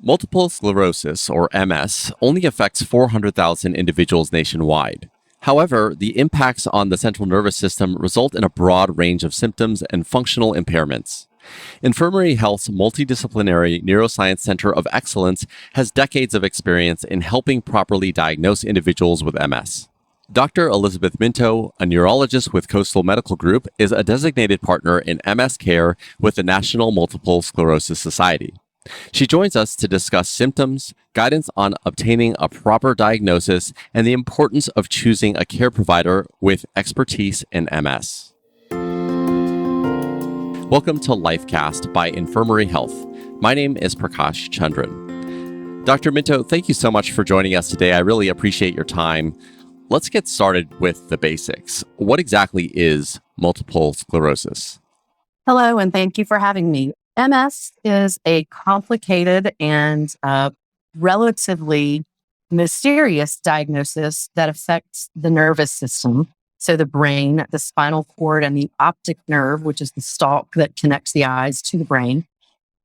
Multiple sclerosis, or MS, only affects 400,000 individuals nationwide. However, the impacts on the central nervous system result in a broad range of symptoms and functional impairments. Infirmary Health's multidisciplinary Neuroscience Center of Excellence has decades of experience in helping properly diagnose individuals with MS. Dr. Elizabeth Minto, a neurologist with Coastal Medical Group, is a designated partner in MS care with the National Multiple Sclerosis Society. She joins us to discuss symptoms, guidance on obtaining a proper diagnosis, and the importance of choosing a care provider with expertise in MS. Welcome to LifeCast by Infirmary Health. My name is Prakash Chandran. Dr. Minto, thank you so much for joining us today. I really appreciate your time. Let's get started with the basics. What exactly is multiple sclerosis? Hello, and thank you for having me. MS is a complicated and relatively mysterious diagnosis that affects the nervous system. So the brain, the spinal cord, and the optic nerve, which is the stalk that connects the eyes to the brain.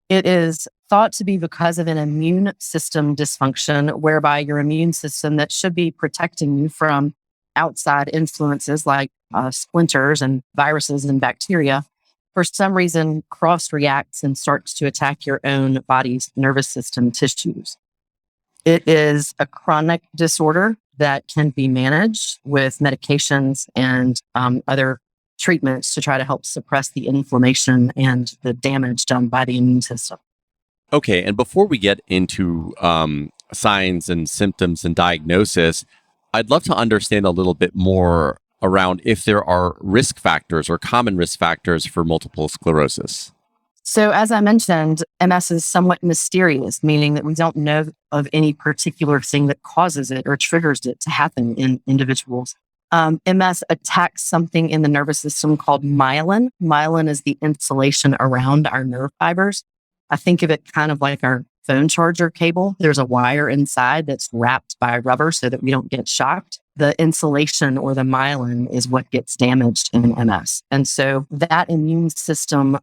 It is thought to be because of an immune system dysfunction, whereby your immune system that should be protecting you from outside influences like splinters and viruses and bacteria, for some reason cross-reacts and starts to attack your own body's nervous system tissues. It is a chronic disorder that can be managed with medications and other treatments to try to help suppress the inflammation and the damage done by the immune system. Okay, and before we get into signs and symptoms and diagnosis, I'd love to understand a little bit more around if there are risk factors or common risk factors for multiple sclerosis. So as I mentioned, MS is somewhat mysterious, meaning that we don't know of any particular thing that causes it or triggers it to happen in individuals. MS attacks something in the nervous system called myelin. Myelin is the insulation around our nerve fibers. I think of it kind of like our phone charger cable. There's a wire inside that's wrapped by rubber so that we don't get shocked. The insulation or the myelin is what gets damaged in MS. And so that immune system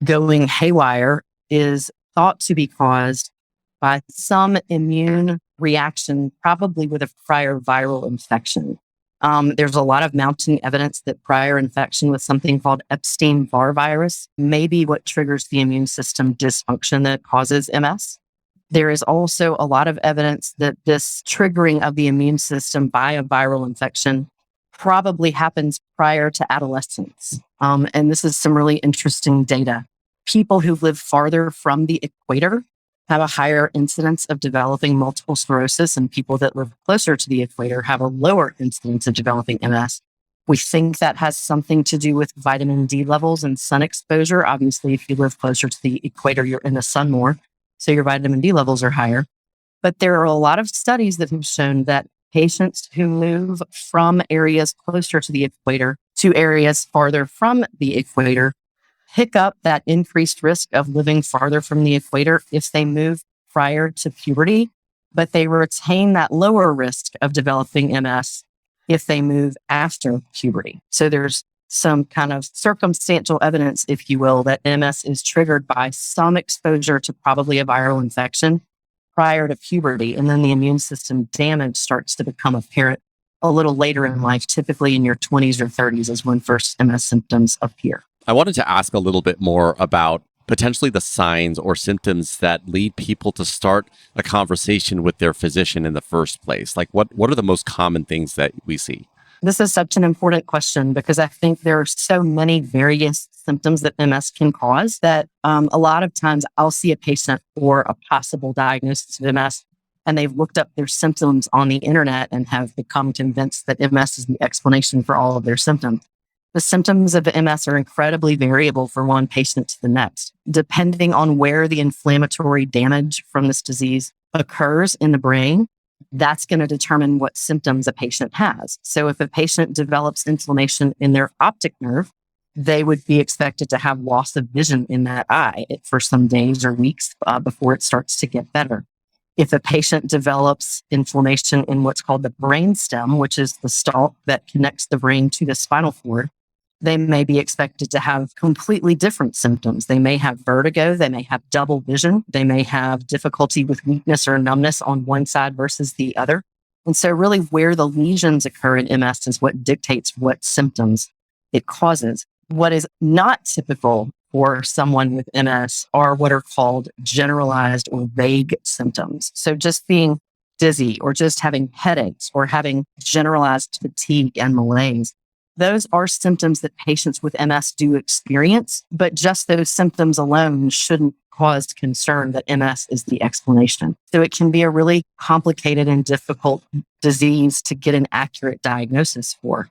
going haywire is thought to be caused by some immune reaction, probably with a prior viral infection. There's a lot of mounting evidence that prior infection with something called Epstein-Barr virus may be what triggers the immune system dysfunction that causes MS. There is also a lot of evidence that this triggering of the immune system by a viral infection probably happens prior to adolescence. And this is some really interesting data. People who live farther from the equator have a higher incidence of developing multiple sclerosis, and people that live closer to the equator have a lower incidence of developing MS. We think that has something to do with vitamin D levels and sun exposure. Obviously, if you live closer to the equator, you're in the sun more, so your vitamin D levels are higher. But there are a lot of studies that have shown that patients who move from areas closer to the equator to areas farther from the equator pick up that increased risk of living farther from the equator if they move prior to puberty, but they retain that lower risk of developing MS if they move after puberty. So there's some kind of circumstantial evidence, if you will, that MS is triggered by some exposure to probably a viral infection prior to puberty. And then the immune system damage starts to become apparent a little later in life. Typically in your 20s or 30s is when first MS symptoms appear. I wanted to ask a little bit more about potentially the signs or symptoms that lead people to start a conversation with their physician in the first place. Like what are the most common things that we see? This is such an important question because I think there are so many various symptoms that MS can cause that a lot of times I'll see a patient for a possible diagnosis of MS and they've looked up their symptoms on the internet and have become convinced that MS is the explanation for all of their symptoms. The symptoms of MS are incredibly variable from one patient to the next, depending on where the inflammatory damage from this disease occurs in the brain. That's going to determine what symptoms a patient has. So if a patient develops inflammation in their optic nerve, they would be expected to have loss of vision in that eye for some days or weeks before it starts to get better. If a patient develops inflammation in what's called the brainstem, which is the stalk that connects the brain to the spinal cord, they may be expected to have completely different symptoms. They may have vertigo. They may have double vision. They may have difficulty with weakness or numbness on one side versus the other. And so really where the lesions occur in MS is what dictates what symptoms it causes. What is not typical for someone with MS are what are called generalized or vague symptoms. So just being dizzy or just having headaches or having generalized fatigue and malaise. Those are symptoms that patients with MS do experience, but just those symptoms alone shouldn't cause concern that MS is the explanation. So it can be a really complicated and difficult disease to get an accurate diagnosis for.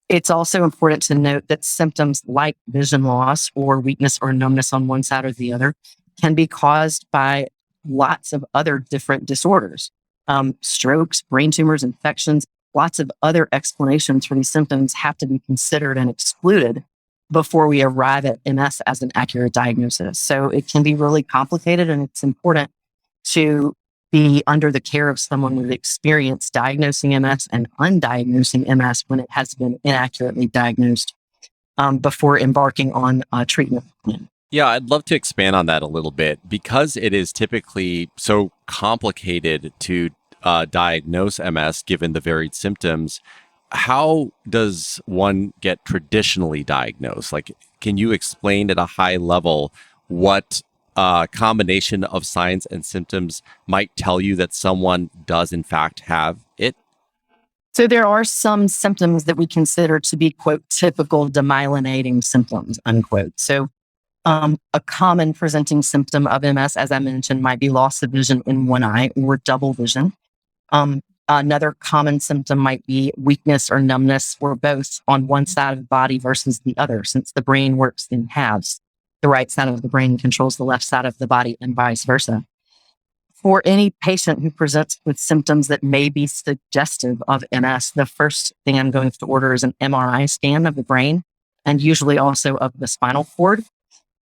It's also important to note that symptoms like vision loss or weakness or numbness on one side or the other can be caused by lots of other different disorders, strokes, brain tumors, infections. Lots of other explanations for these symptoms have to be considered and excluded before we arrive at MS as an accurate diagnosis. So it can be really complicated, and it's important to be under the care of someone with experience diagnosing MS and undiagnosing MS when it has been inaccurately diagnosed before embarking on a treatment plan. Yeah, I'd love to expand on that a little bit because it is typically so complicated to diagnose MS given the varied symptoms. How does one get traditionally diagnosed? Like, can you explain at a high level what combination of signs and symptoms might tell you that someone does in fact have it? So there are some symptoms that we consider to be, quote, typical demyelinating symptoms, unquote. So a common presenting symptom of MS, as I mentioned, might be loss of vision in one eye or double vision. Another common symptom might be weakness or numbness or both on one side of the body versus the other, since the brain works in halves. The right side of the brain controls the left side of the body and vice versa. For any patient who presents with symptoms that may be suggestive of MS, the first thing I'm going to order is an MRI scan of the brain and usually also of the spinal cord,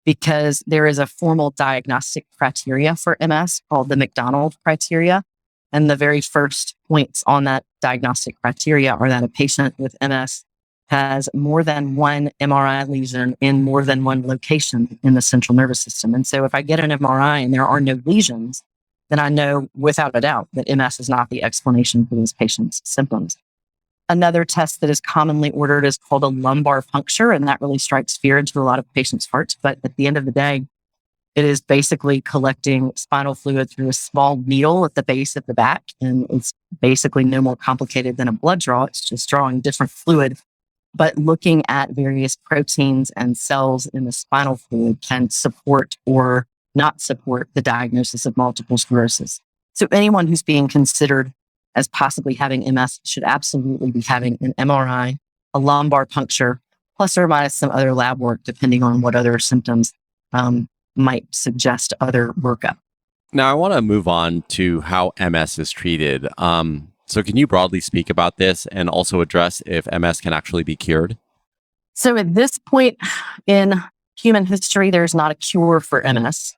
because there is a formal diagnostic criteria for MS called the McDonald criteria. And the very first points on that diagnostic criteria are that a patient with MS has more than one MRI lesion in more than one location in the central nervous system. And so if I get an MRI and there are no lesions, then I know without a doubt that MS is not the explanation for this patient's symptoms. Another test that is commonly ordered is called a lumbar puncture, and that really strikes fear into a lot of patients' hearts. But at the end of the day, it is basically collecting spinal fluid through a small needle at the base of the back, and it's basically no more complicated than a blood draw. It's just drawing different fluid. But looking at various proteins and cells in the spinal fluid can support or not support the diagnosis of multiple sclerosis. So anyone who's being considered as possibly having MS should absolutely be having an MRI, a lumbar puncture, plus or minus some other lab work, depending on what other symptoms might suggest other workup. Now, I want to move on to how MS is treated. So can you broadly speak about this and also address if MS can actually be cured? So at this point in human history, there's not a cure for MS.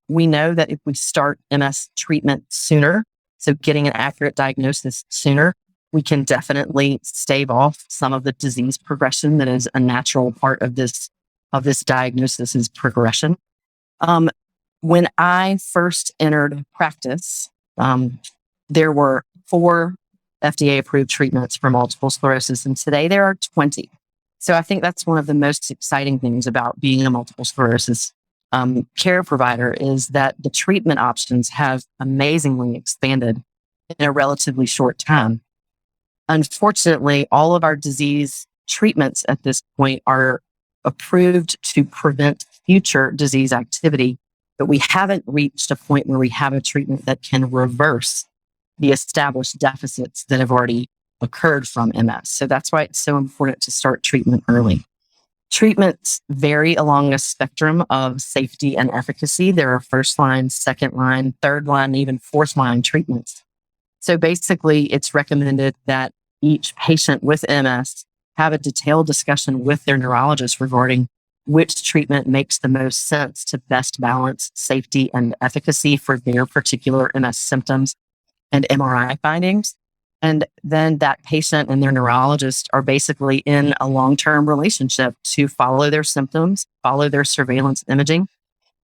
We know that if we start MS treatment sooner, so getting an accurate diagnosis sooner, we can definitely stave off some of the disease progression that is a natural part of this diagnosis is progression. When I first entered practice, there were 4 FDA-approved treatments for multiple sclerosis, and today there are 20. So I think that's one of the most exciting things about being a multiple sclerosis care provider is that the treatment options have amazingly expanded in a relatively short time. Unfortunately, all of our disease treatments at this point are approved to prevent future disease activity, but we haven't reached a point where we have a treatment that can reverse the established deficits that have already occurred from MS. So that's why it's so important to start treatment early. Treatments vary along a spectrum of safety and efficacy. There are first line, second line, third line, even fourth line treatments. So basically, it's recommended that each patient with MS have a detailed discussion with their neurologist regarding which treatment makes the most sense to best balance safety and efficacy for their particular MS symptoms and MRI findings. And then that patient and their neurologist are basically in a long-term relationship to follow their symptoms, follow their surveillance imaging.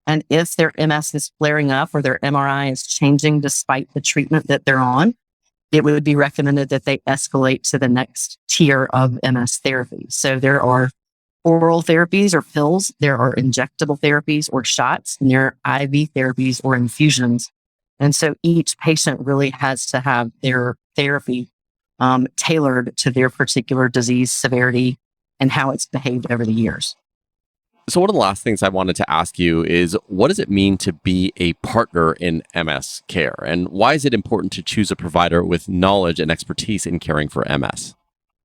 And if their MS is flaring up or their MRI is changing despite the treatment that they're on, it would be recommended that they escalate to the next tier of MS therapy. So there are oral therapies or pills, there are injectable therapies or shots, and there are IV therapies or infusions. And so each patient really has to have their therapy tailored to their particular disease severity and how it's behaved over the years. So one of the last things I wanted to ask you is, what does it mean to be a partner in MS care? And why is it important to choose a provider with knowledge and expertise in caring for MS?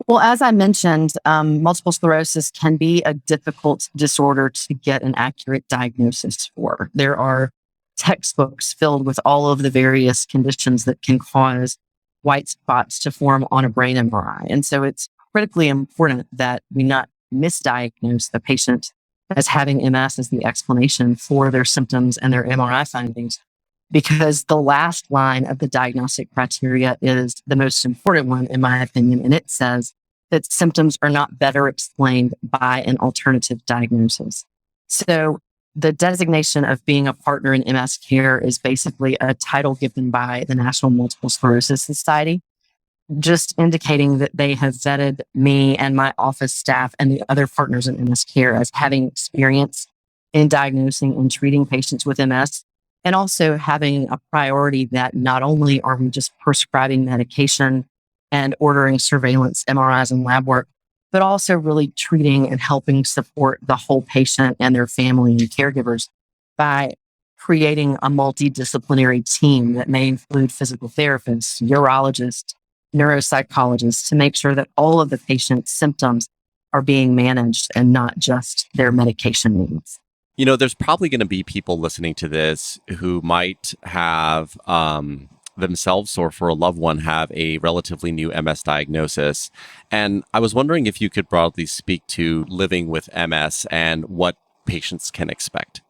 Well, as I mentioned, multiple sclerosis can be a difficult disorder to get an accurate diagnosis for. There are textbooks filled with all of the various conditions that can cause white spots to form on a brain MRI. And so it's critically important that we not misdiagnose the patient as having MS as the explanation for their symptoms and their MRI findings, because the last line of the diagnostic criteria is the most important one, in my opinion. And it says that symptoms are not better explained by an alternative diagnosis. So the designation of being a partner in MS care is basically a title given by the National Multiple Sclerosis Society, just indicating that they have vetted me and my office staff and the other partners in MS care as having experience in diagnosing and treating patients with MS, and also having a priority that not only are we just prescribing medication and ordering surveillance MRIs and lab work, but also really treating and helping support the whole patient and their family and caregivers by creating a multidisciplinary team that may include physical therapists, neurologists, neuropsychologists, to make sure that all of the patient's symptoms are being managed and not just their medication needs. You know, there's probably going to be people listening to this who might have themselves or for a loved one have a relatively new MS diagnosis. And I was wondering if you could broadly speak to living with MS and what patients can expect.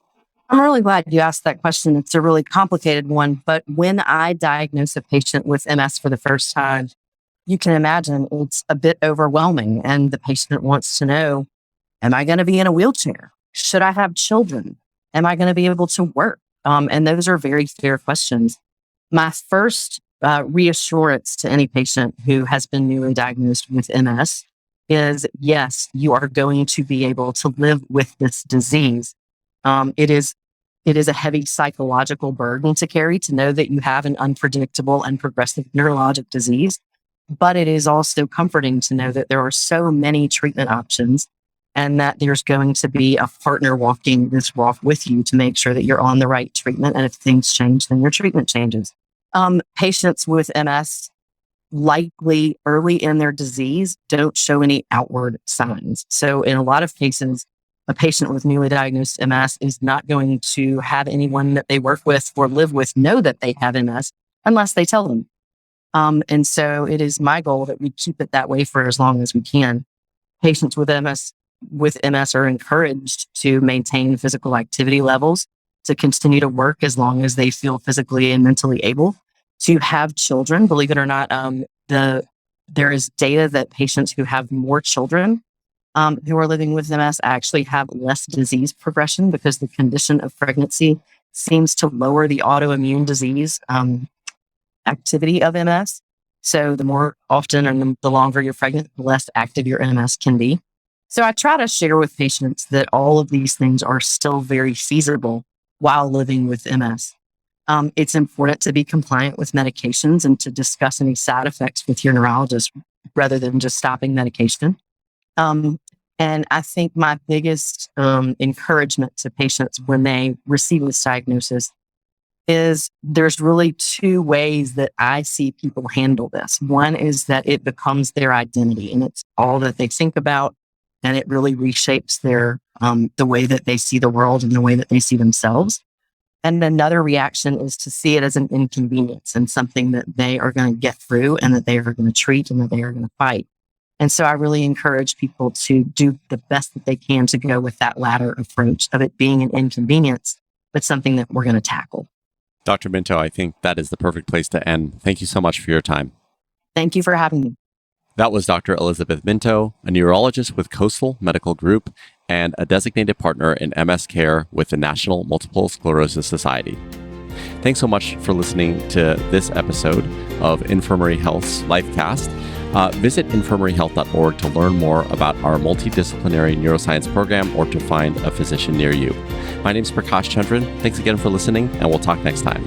I'm really glad you asked that question. It's a really complicated one, but when I diagnose a patient with MS for the first time, you can imagine it's a bit overwhelming, and the patient wants to know, am I going to be in a wheelchair? Should I have children? Am I going to be able to work? And those are very fair questions. My first reassurance to any patient who has been newly diagnosed with MS is, yes, you are going to be able to live with this disease. It is a heavy psychological burden to carry to know that you have an unpredictable and progressive neurologic disease, but it is also comforting to know that there are so many treatment options and that there's going to be a partner walking this walk with you to make sure that you're on the right treatment. And if things change, then your treatment changes. Patients with MS likely early in their disease don't show any outward signs. So in a lot of cases, a patient with newly diagnosed MS is not going to have anyone that they work with or live with know that they have MS unless they tell them. And so it is my goal that we keep it that way for as long as we can. Patients with MS are encouraged to maintain physical activity levels, to continue to work as long as they feel physically and mentally able, to have children. Believe it or not, there is data that patients who have more children who are living with MS actually have less disease progression because the condition of pregnancy seems to lower the autoimmune disease activity of MS. So the more often and the longer you're pregnant, the less active your MS can be. So I try to share with patients that all of these things are still very feasible while living with MS. It's important to be compliant with medications and to discuss any side effects with your neurologist rather than just stopping medication. And I think my biggest encouragement to patients when they receive this diagnosis is there's really two ways that I see people handle this. One is that it becomes their identity and it's all that they think about, and it really reshapes their the way that they see the world and the way that they see themselves. And another reaction is to see it as an inconvenience and something that they are going to get through and that they are going to treat and that they are going to fight. And so I really encourage people to do the best that they can to go with that latter approach of it being an inconvenience, but something that we're going to tackle. Dr. Minto, I think that is the perfect place to end. Thank you so much for your time. Thank you for having me. That was Dr. Elizabeth Minto, a neurologist with Coastal Medical Group and a designated partner in MS care with the National Multiple Sclerosis Society. Thanks so much for listening to this episode of Infirmary Health's Lifecast. Visit infirmaryhealth.org to learn more about our multidisciplinary neuroscience program or to find a physician near you. My name is Prakash Chandran. Thanks again for listening, and we'll talk next time.